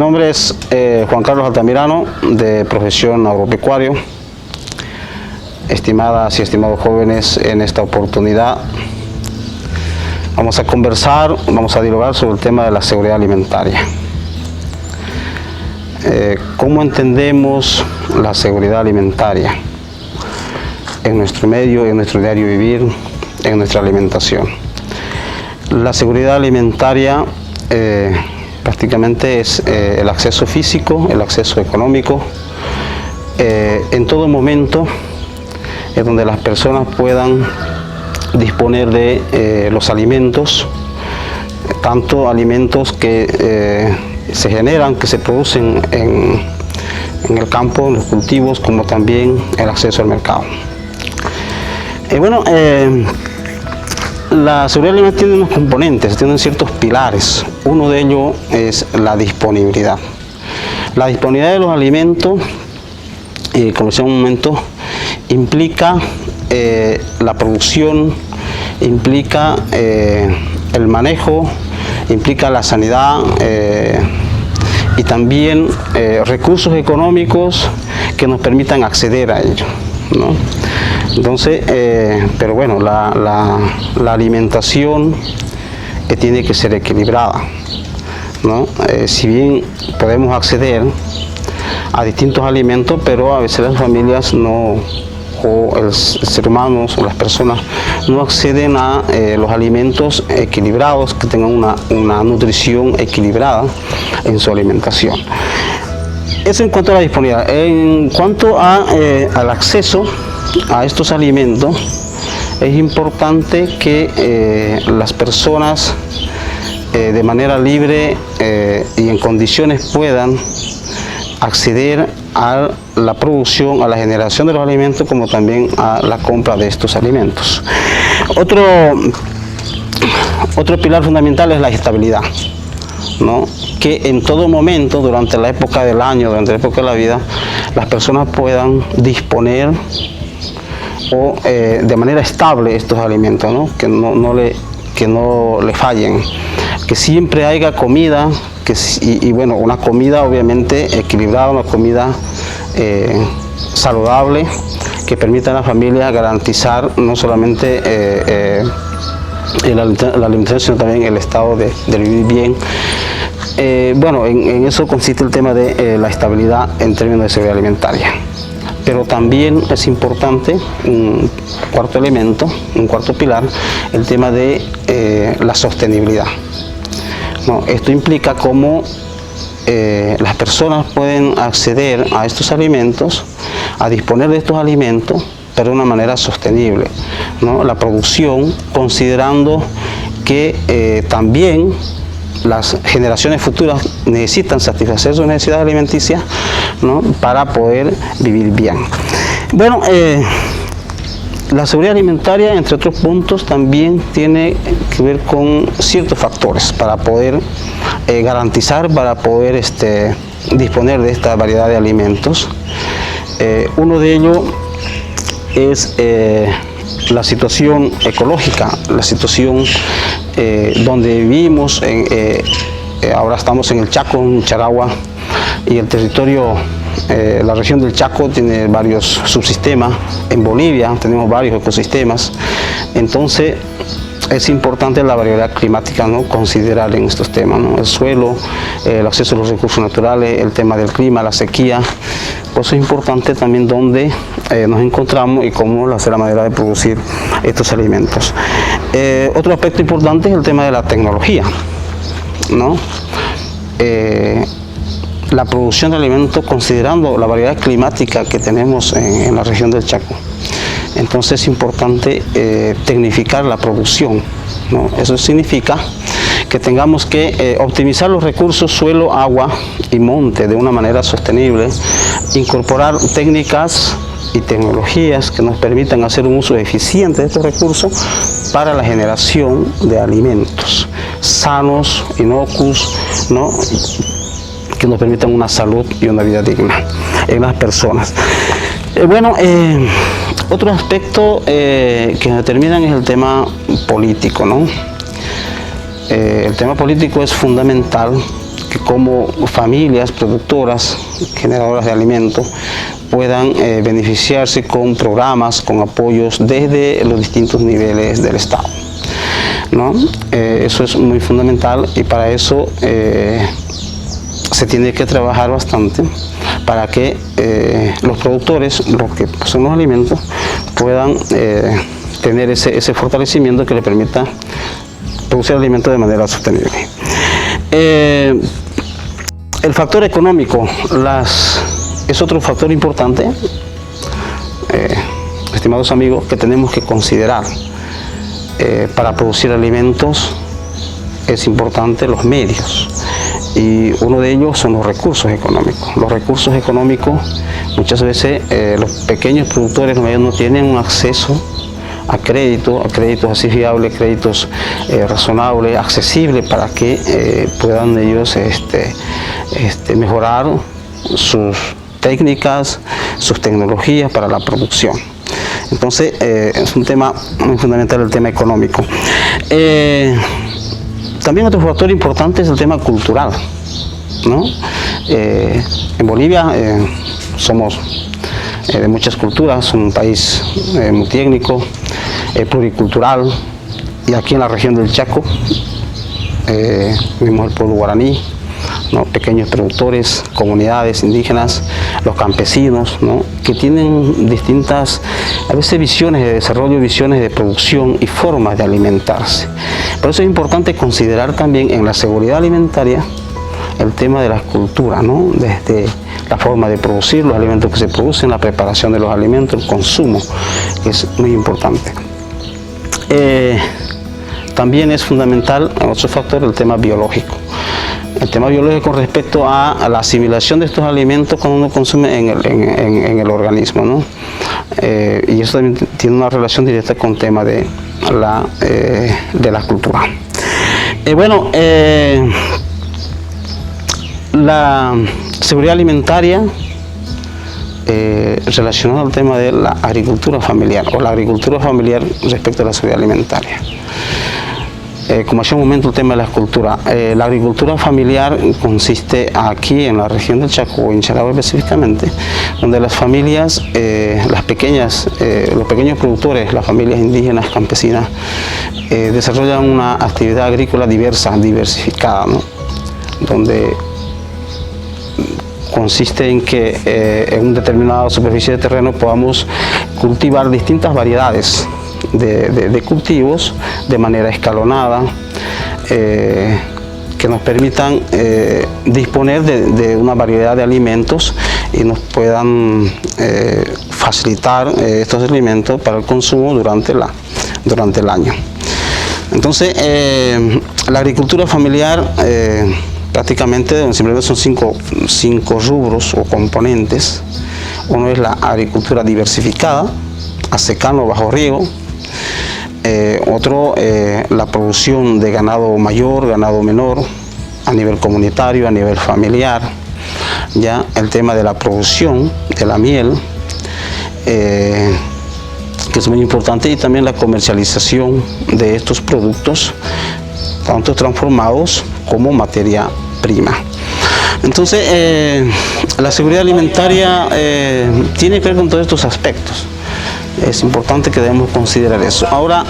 nombre es Juan Carlos Altamirano, de profesión agropecuario. Estimadas y estimados jóvenes, en esta oportunidad vamos a conversar, vamos a dialogar sobre el tema de la seguridad alimentaria. ¿Cómo entendemos la seguridad alimentaria en nuestro medio, en nuestro diario vivir, en nuestra alimentación? La seguridad alimentaria prácticamente es el acceso físico, el acceso económico, en todo momento es donde las personas puedan disponer de los alimentos, tanto alimentos que se generan, que se producen en el campo, en los cultivos, como también el acceso al mercado. La seguridad alimentaria tiene unos componentes, tiene ciertos pilares. Uno de ellos es la disponibilidad. La disponibilidad de los alimentos, como decía un momento, implica la producción, implica el manejo, implica la sanidad y también recursos económicos que nos permitan acceder a ello, ¿no? Entonces, pero bueno, la alimentación tiene que ser equilibrada, ¿no? Si bien podemos acceder a distintos alimentos, pero a veces las familias no, o el ser humano o las personas no acceden a los alimentos equilibrados, que tengan una nutrición equilibrada en su alimentación. Eso en cuanto a la disponibilidad. En cuanto al acceso a estos alimentos, es importante que las personas de manera libre y en condiciones puedan acceder a la producción, a la generación de los alimentos, como también a la compra de estos alimentos. Otro pilar fundamental es la estabilidad, ¿no? Que en todo momento, durante la época del año, durante la época de la vida, las personas puedan disponer de manera estable estos alimentos, ¿no? Que no le fallen, que siempre haya comida, y bueno, una comida obviamente equilibrada, una comida saludable, que permita a la familia garantizar no solamente la alimentación, sino también el estado de vivir bien. Bueno, en eso consiste el tema de la estabilidad en términos de seguridad alimentaria. Pero también es importante, un cuarto elemento, un cuarto pilar, el tema de la sostenibilidad. No, esto implica cómo las personas pueden acceder a estos alimentos, a disponer de estos alimentos, pero de una manera sostenible, ¿no? La producción, considerando que también las generaciones futuras necesitan satisfacer sus necesidades alimenticias, ¿no? Para poder vivir bien. Bueno, la seguridad alimentaria, entre otros puntos, también tiene que ver con ciertos factores para poder garantizar, para poder disponer de esta variedad de alimentos. Uno de ellos es la situación ecológica, la situación donde vivimos. Ahora estamos en el Chaco, en Charagua, y el territorio, la región del Chaco tiene varios subsistemas. En Bolivia tenemos varios ecosistemas. Entonces es importante la variedad climática, ¿no? Considerar en estos temas, ¿no? El suelo, el acceso a los recursos naturales, el tema del clima, la sequía. Por eso es importante también dónde nos encontramos y cómo hacer la manera de producir estos alimentos. Otro aspecto importante es el tema de la tecnología, ¿no? La producción de alimentos considerando la variedad climática que tenemos en la región del Chaco. Entonces es importante tecnificar la producción, ¿no? Eso significa que tengamos que optimizar los recursos suelo, agua y monte de una manera sostenible, incorporar técnicas y tecnologías que nos permitan hacer un uso eficiente de estos recursos para la generación de alimentos sanos, inocuos, ¿no? Que nos permitan una salud y una vida digna en las personas. Otro aspecto que determinan es el tema político, ¿no? El tema político es fundamental, que cómo familias productoras, generadoras de alimentos, puedan beneficiarse con programas, con apoyos desde los distintos niveles del Estado, ¿no? Eso es muy fundamental, y para eso se tiene que trabajar bastante para que los productores, los que son los alimentos, puedan tener ese fortalecimiento que le permita producir alimentos de manera sostenible. El factor económico es otro factor importante, estimados amigos, que tenemos que considerar. Para producir alimentos es importante los medios, y uno de ellos son los recursos económicos. Los recursos económicos, muchas veces los pequeños productores no tienen un acceso a créditos así fiables, créditos razonables, accesibles, para que puedan ellos mejorar sus técnicas, sus tecnologías para la producción. Entonces es un tema muy fundamental, el tema económico. También otro factor importante es el tema cultural, ¿no? En Bolivia somos de muchas culturas, un país multiétnico, pluricultural, y aquí en la región del Chaco vemos el pueblo guaraní, ¿no? Pequeños productores, comunidades indígenas, los campesinos, ¿no? Que tienen distintas, a veces, visiones de desarrollo, visiones de producción y formas de alimentarse. Por eso es importante considerar también en la seguridad alimentaria el tema de la cultura, ¿no? Desde la forma de producir los alimentos que se producen, la preparación de los alimentos, el consumo, que es muy importante. También es fundamental, otro factor, el tema biológico. El tema biológico con respecto a la asimilación de estos alimentos cuando uno consume en el organismo, ¿no? Y eso también tiene una relación directa con el tema de la cultura. La seguridad alimentaria relacionada al tema de la agricultura familiar, o la agricultura familiar respecto a la seguridad alimentaria. Como hacía un momento el tema de la cultura, la agricultura familiar consiste aquí en la región del Chaco, en Charagüe específicamente, donde las familias, los pequeños productores, las familias indígenas, campesinas, desarrollan una actividad agrícola diversificada, ¿no? Donde consiste en que en una determinada superficie de terreno podamos cultivar distintas variedades de cultivos de manera escalonada, que nos permitan disponer de una variedad de alimentos y nos puedan facilitar estos alimentos para el consumo durante el año. Entonces, la agricultura familiar prácticamente simplemente son cinco rubros o componentes. Uno es la agricultura diversificada, a secano, bajo riego. Otro, la producción de ganado mayor, ganado menor, a nivel comunitario, a nivel familiar. Ya el tema de la producción de la miel, que es muy importante, y también la comercialización de estos productos, tanto transformados como materia prima. Entonces, la seguridad alimentaria tiene que ver con todos estos aspectos. Es importante que debemos considerar eso. Ahora,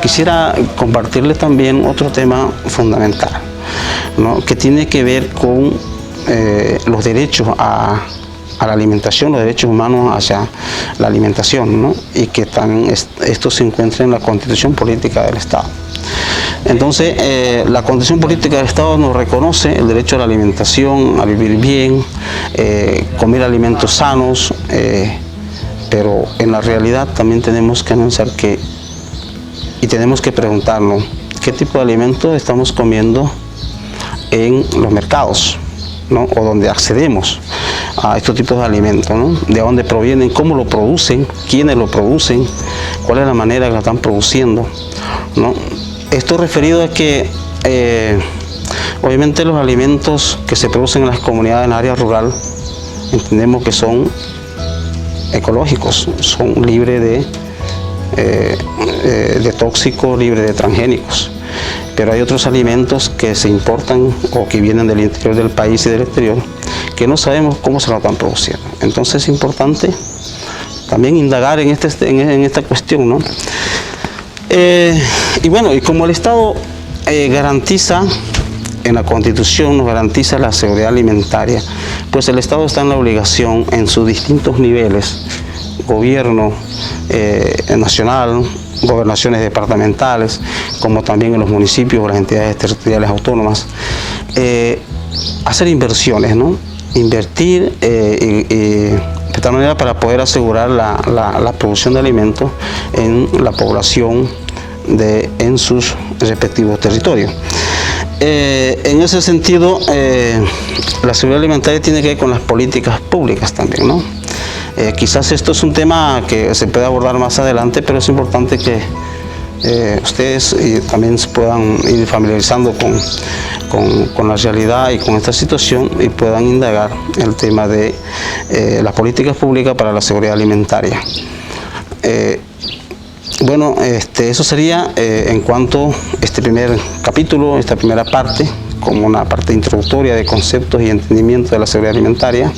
quisiera compartirles también otro tema fundamental, ¿no? Que tiene que ver con los derechos a la alimentación, los derechos humanos hacia la alimentación, ¿no? Y que también esto se encuentra en la Constitución Política del Estado. Entonces, la Constitución Política del Estado nos reconoce el derecho a la alimentación, a vivir bien, comer alimentos sanos, pero en la realidad también tenemos que anunciar y tenemos que preguntarnos qué tipo de alimentos estamos comiendo en los mercados, ¿no? O donde accedemos a estos tipos de alimentos, ¿no? De dónde provienen, cómo lo producen, quiénes lo producen, cuál es la manera que lo están produciendo, ¿no? Esto referido a que obviamente los alimentos que se producen en las comunidades en el área rural entendemos que son ecológicos, son libres de tóxicos, libres de transgénicos. pero hay otros alimentos que se importan o que vienen del interior del país y del exterior que no sabemos cómo se lo están produciendo. Entonces es importante también indagar en esta cuestión, ¿no? Y bueno, y como el Estado garantiza, en la Constitución nos garantiza la seguridad alimentaria, pues el Estado está en la obligación en sus distintos niveles, gobierno nacional, gobernaciones departamentales, como también en los municipios o las entidades territoriales autónomas, hacer inversiones, ¿no? Invertir de tal manera para poder asegurar la producción de alimentos en la población en sus respectivos territorios. En ese sentido, la seguridad alimentaria tiene que ver con las políticas públicas también, ¿no? Quizás esto es un tema que se puede abordar más adelante, pero es importante que ustedes también se puedan ir familiarizando con la realidad y con esta situación y puedan indagar el tema de las políticas públicas para la seguridad alimentaria. Bueno, eso sería en cuanto a este primer capítulo, esta primera parte, como una parte introductoria de conceptos y entendimiento de la seguridad alimentaria.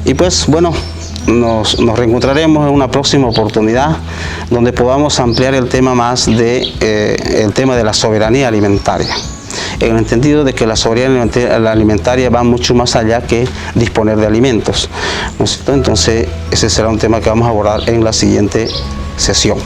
Y pues bueno, nos reencontraremos en una próxima oportunidad donde podamos ampliar el tema más el tema de la soberanía alimentaria, en el entendido de que la soberanía alimentaria va mucho más allá que disponer de alimentos, ¿no es cierto? Entonces ese será un tema que vamos a abordar en la siguiente sesión.